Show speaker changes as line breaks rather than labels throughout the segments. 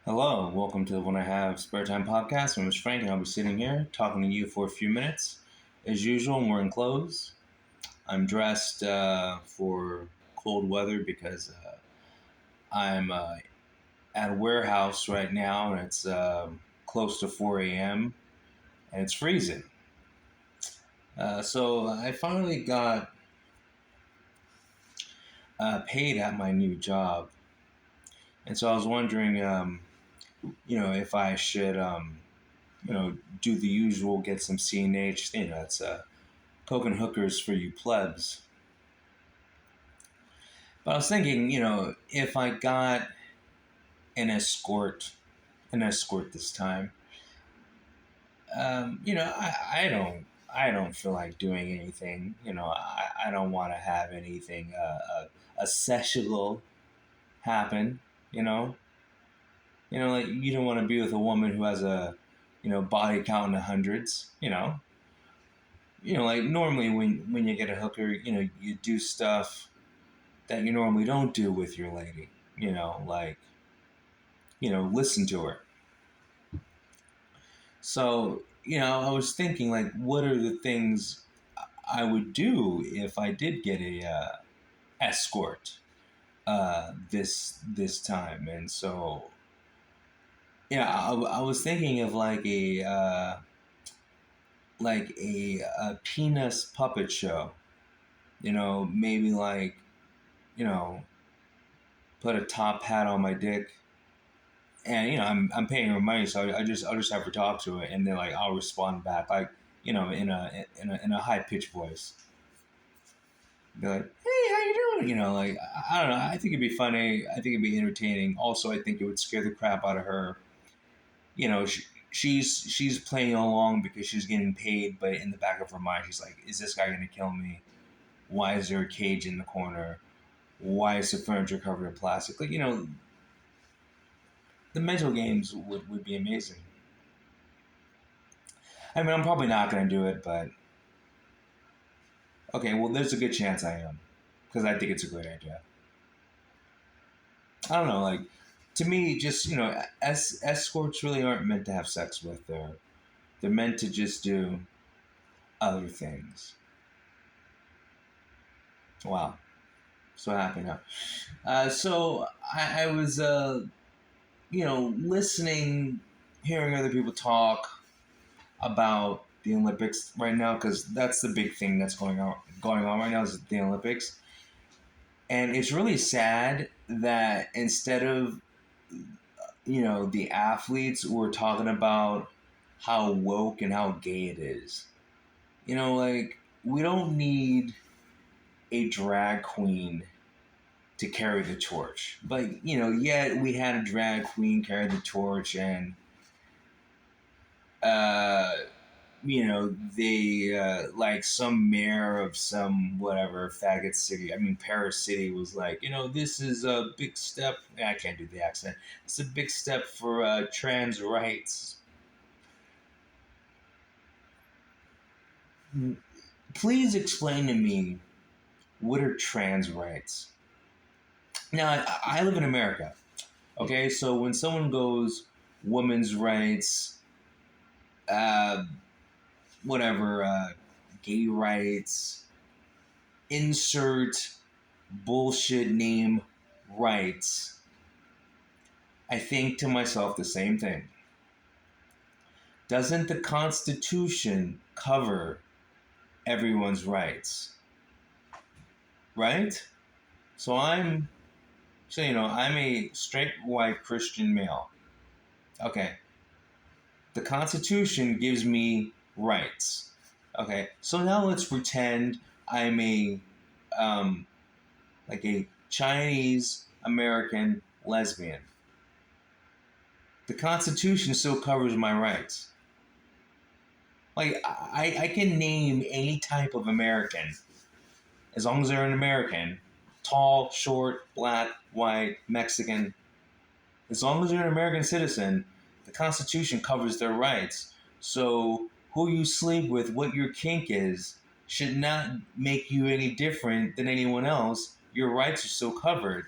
Hello, welcome to the When I Have Spare Time podcast. My name is Frank, and I'll be sitting here talking to you for a few minutes. As usual, I'm wearing clothes. I'm dressed for cold weather because I'm at a warehouse right now, and it's close to 4 a.m., and it's freezing. So I finally got paid at my new job, and so I was wondering, if I should, do the usual, get some CNH. It's coke and hookers for you plebs. But I was thinking, if I got an escort, an escort this time, I don't feel like doing anything. I don't want to have anything, a sexual happen. You know, like you don't want to be with a woman who has a, body count in the hundreds. Like normally when you get a hooker, you do stuff that you normally don't do with your lady. Like listen to her. So, I was thinking, like, what are the things I would do if I did get a escort this time? And so, I was thinking of like a penis puppet show. Maybe like you know put a top hat on my dick, and I'm paying her money, so I'll just have her talk to it, and then like I'll respond back like in a high pitched voice, be like, hey, how you doing? Like I don't know. I think it'd be funny. I think it'd be entertaining. Also, I think it would scare the crap out of her. She's playing along because she's getting paid, but in the back of her mind, she's like, is this guy gonna kill me? Why is there a cage in the corner? Why is the furniture covered in plastic? Like the mental games would be amazing. I mean, I'm probably not going to do it, but okay, well, there's a good chance I am because I think it's a great idea. I don't know, like, to me, just, escorts really aren't meant to have sex with. They're meant to just do other things. Wow, so happy now. So I was, listening, hearing other people talk about the Olympics right now because that's the big thing that's going on right now is the Olympics. And it's really sad that instead of, the athletes, we're talking about how woke and how gay it is. Like, we don't need a drag queen to carry the torch. But, yet we had a drag queen carry the torch, and, uh, they like some mayor of some whatever faggot city. I mean, Paris City was like, this is a big step. I can't do the accent. It's a big step for trans rights. Please explain to me, what are trans rights? Now, I live in America. Okay, so when someone goes women's rights, uh, whatever, gay rights, insert bullshit name rights, I think to myself the same thing. Doesn't the Constitution cover everyone's rights? Right? I'm a straight white Christian male. Okay. The Constitution gives me rights. Okay. So now let's pretend I'm um, a Chinese American lesbian. The Constitution still covers my rights. Like, I can name any type of American as long as they're an American, tall, short, black, white, Mexican. As long as they're an American citizen, the Constitution covers their rights. So who you sleep with, what your kink is, should not make you any different than anyone else. Your rights are still covered.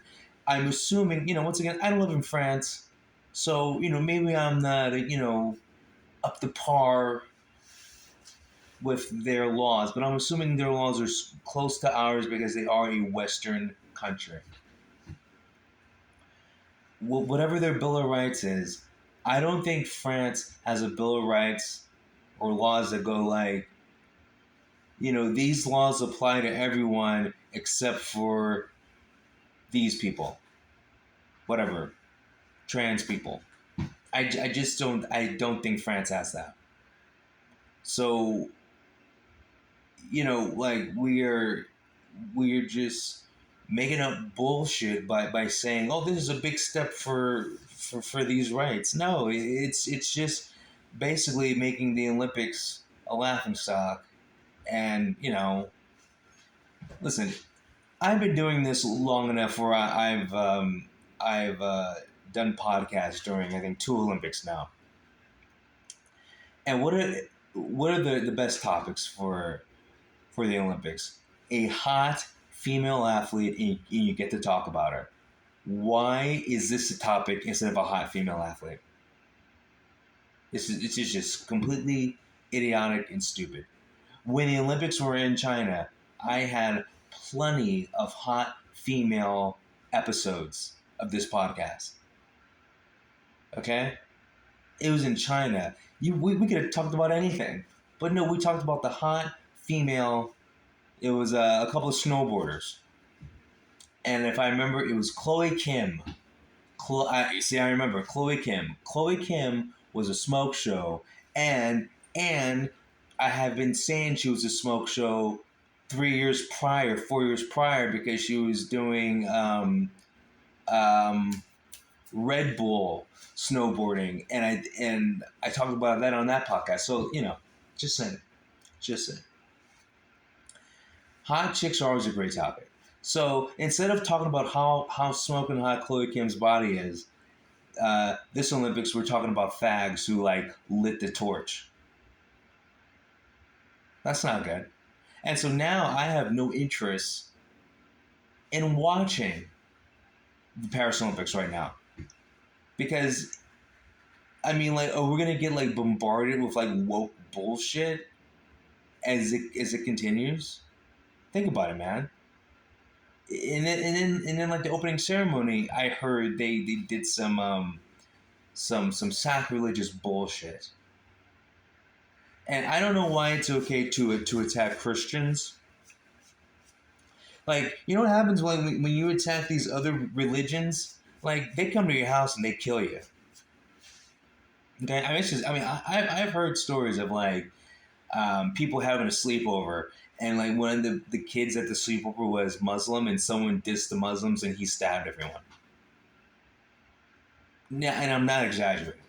I'm assuming, once again, I don't live in France. So, maybe I'm not, up to par with their laws, but I'm assuming their laws are close to ours because they are a Western country. Whatever their Bill of Rights is, I don't think France has a Bill of Rights or laws that go like, these laws apply to everyone except for these people, whatever, trans people. I just don't think France has that. So, like we're just making up bullshit by saying, "Oh, this is a big step for these rights." No, it's just basically making the Olympics a laughing stock. And listen, I've been doing this long enough where I've done podcasts during I think two Olympics now. And what are the best topics for the Olympics? A hot female athlete, and you get to talk about her. Why is this a topic instead of a hot female athlete? It's just completely idiotic and stupid. When the Olympics were in China, I had plenty of hot female episodes of this podcast. Okay? It was in China. We could have talked about anything. But no, we talked about the hot female. It was a couple of snowboarders. And if I remember, it was Chloe Kim. I remember Chloe Kim. Chloe Kim was a smoke show, and I have been saying she was a smoke show 3 years prior, 4 years prior, because she was doing um, Red Bull snowboarding, and I talked about that on that podcast. So just saying, just saying. Hot chicks are always a great topic. So instead of talking about how smoking hot Chloe Kim's body is, this Olympics we're talking about fags who like lit the torch. That's not good. And so now I have no interest in watching the Paris Olympics right now because I mean, like, are we gonna get like bombarded with like woke bullshit as it continues? Think about it, man. And then like the opening ceremony, I heard they did some sacrilegious bullshit. And I don't know why it's okay to attack Christians. Like, you know what happens when you attack these other religions? Like, they come to your house and they kill you. Okay, I mean, it's just, I mean, I've heard stories of like people having a sleepover, and like one of the kids at the sleepover was Muslim, and someone dissed the Muslims, and he stabbed everyone. Yeah, and I'm not exaggerating.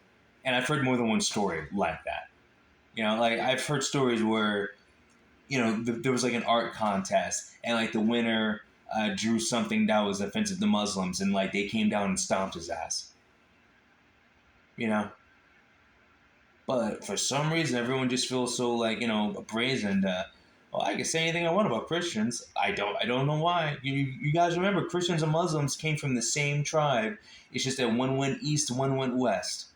And I've heard more than one story like that. Like I've heard stories where there was like an art contest, and like the winner drew something that was offensive to Muslims, and like they came down and stomped his ass. You know, but for some reason, everyone just feels so like brazen. Well, I can say anything I want about Christians. I don't know why. You guys remember Christians and Muslims came from the same tribe. It's just that one went east, one went west.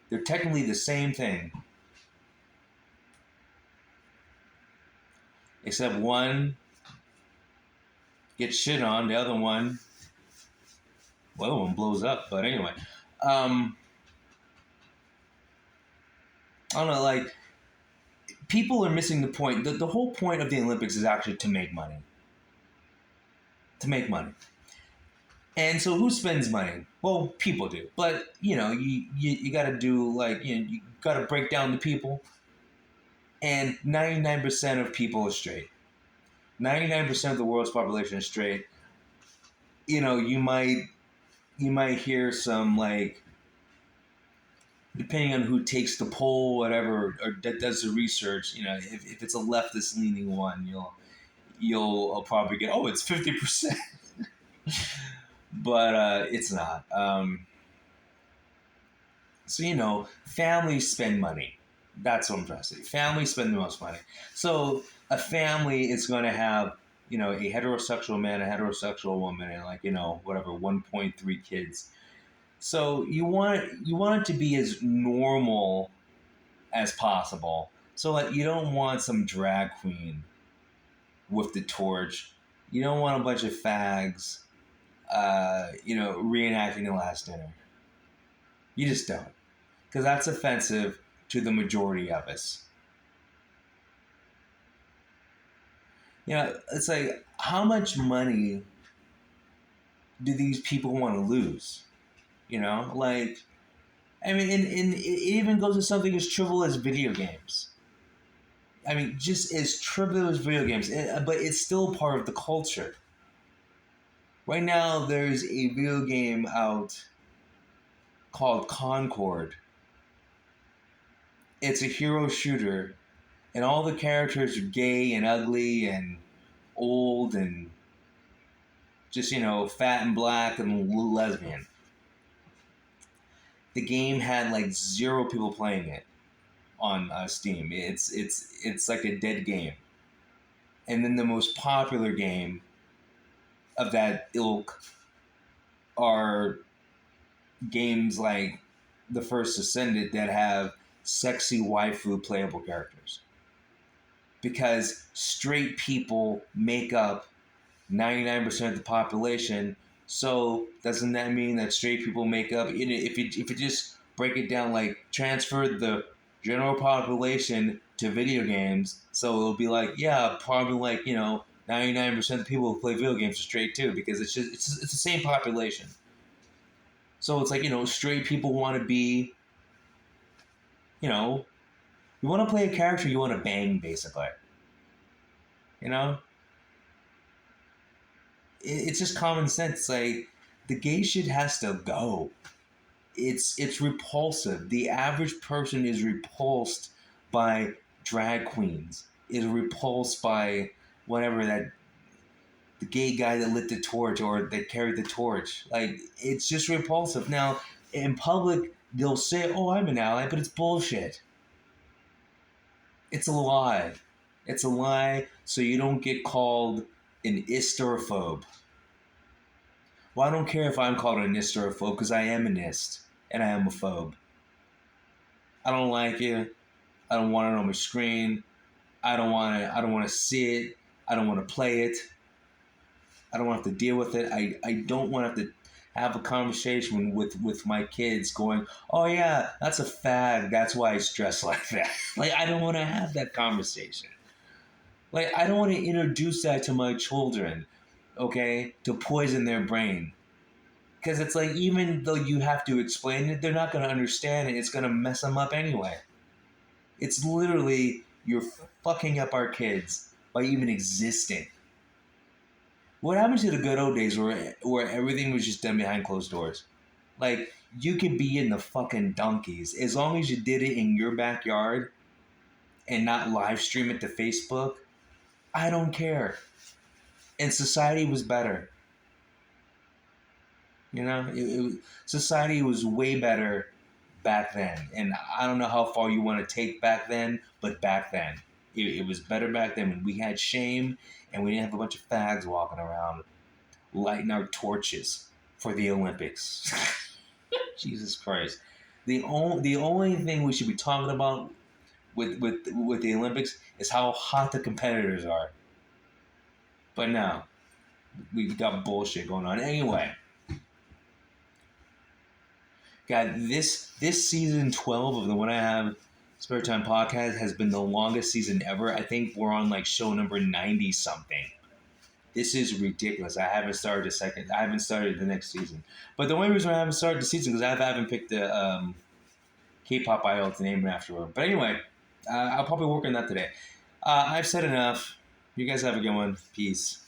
They're technically the same thing, except one gets shit on, the other one, well, the other one blows up. But anyway, um, I don't know. Like people are missing the point. The whole point of the Olympics is actually to make money. To make money. And so who spends money? Well, people do. But, you got to do like, you got to break down the people. And 99% of people are straight. 99% of the world's population is straight. You might hear some like, depending on who takes the poll, whatever, or that does the research, if it's a leftist leaning one, you'll probably get, oh, it's 50%. But it's not. So families spend money. That's what I'm trying to say. Families spend the most money. So a family is going to have a heterosexual man, a heterosexual woman, and like whatever 1.3 kids. So you want it to be as normal as possible. So like you don't want some drag queen with the torch. You don't want a bunch of fags, reenacting the last dinner. You just don't, because that's offensive to the majority of us. It's like how much money do these people want to lose? Like I mean, and it even goes to something as trivial as video games. I mean, just as trivial as video games, but it's still part of the culture. Right now, there's a video game out called Concord. It's a hero shooter, and all the characters are gay and ugly and old and just fat and black and lesbian. The game had like zero people playing it on Steam. It's like a dead game. And then the most popular game of that ilk are games like The First Ascendant that have sexy waifu playable characters. Because straight people make up 99% of the population. So doesn't that mean that straight people make up? If you just break it down, like transfer the general population to video games, so it'll be like, yeah, probably like 99% of the people who play video games are straight too, because it's the same population. So it's like straight people want to be, you want to play a character you want to bang, basically. You know, it's just common sense. Like the gay shit has to go. It's repulsive. The average person is repulsed by drag queens. Is repulsed by whatever that the gay guy that lit the torch or that carried the torch. Like it's just repulsive. Now in public they'll say, "Oh, I'm an ally," but it's bullshit. It's a lie. It's a lie so you don't get called an isterophobe. Well, I don't care if I'm called an isterophobe because I am an ist and I am a phobe. I don't like you. I don't want it on my screen. I don't want to. I don't want to see it. I don't want to play it. I don't want to have to deal with it. I don't want to have to have a conversation with my kids going, "Oh yeah, that's a fad. That's why it's dressed like that." Like I don't want to have that conversation. Like I don't want to introduce that to my children, okay, to poison their brain. Because it's like even though you have to explain it, they're not going to understand it. It's going to mess them up anyway. It's literally you're fucking up our kids by even existing. What happened to the good old days where everything was just done behind closed doors? Like you could be in the fucking donkeys as long as you did it in your backyard and not live stream it to Facebook. I don't care. And society was better. Society was way better back then. And I don't know how far you want to take back then, but back then. It was better back then when we had shame and we didn't have a bunch of fags walking around lighting our torches for the Olympics. Jesus Christ. The only thing we should be talking about with the Olympics is how hot the competitors are. But no, we got bullshit going on. Anyway, God, this season 12 of the When I Have Spare Time podcast has been the longest season ever. I think we're on like show number 90 something. This is ridiculous. I haven't started I haven't started the next season. But the only reason I haven't started the season is because I haven't picked the K-pop idol to name it afterward. But anyway, I'll probably work on that today. I've said enough. You guys have a good one. Peace.